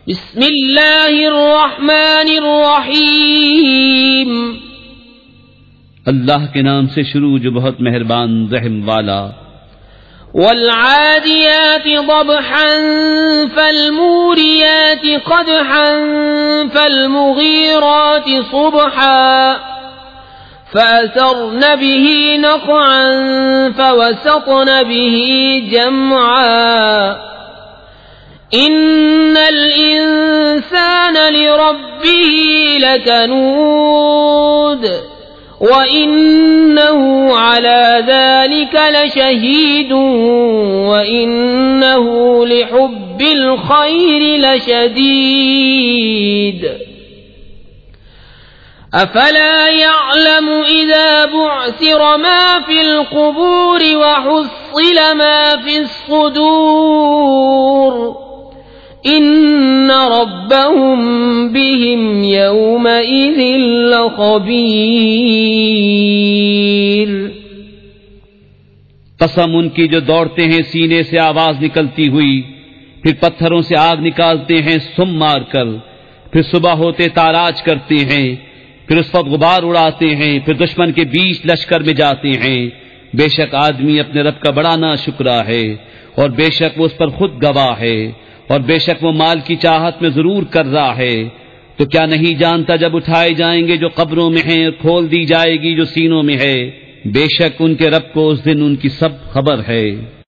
بسم اللہ الرحمن الرحیم، اللہ کے نام سے شروع جو بہت مہربان رحم والا۔ والعادیات ضبحا فالموریات قدحا فالمغیرات صبحا فأثرن به نقعا فوسطن به جمعا ان الانسان لربه لکنود وَإِنَّهُ عَلَى ذَلِكَ لَشَهِيدٌ وَإِنَّهُ لِحُبِّ الْخَيْرِ لَشَدِيدٌ أَفَلَا يَعْلَمُ إِذَا بُعْثِرَ مَا فِي الْقُبُورِ وَحُصِّلَ مَا فِي الصُّدُورِ ان ربهم بهم يومئذ لخبیر۔ قسم ان کی جو دوڑتے ہیں سینے سے آواز نکلتی ہوئی، پھر پتھروں سے آگ نکالتے ہیں سم مار کر، پھر صبح ہوتے تاراج کرتے ہیں، پھر اس وقت غبار اڑاتے ہیں، پھر دشمن کے بیچ لشکر میں جاتے ہیں۔ بے شک آدمی اپنے رب کا بڑا ناشکرا ہے، اور بے شک وہ اس پر خود گواہ ہے، اور بے شک وہ مال کی چاہت میں ضرور کر رہا ہے۔ تو کیا نہیں جانتا جب اٹھائے جائیں گے جو قبروں میں ہیں اور کھول دی جائے گی جو سینوں میں ہے، بے شک ان کے رب کو اس دن ان کی سب خبر ہے۔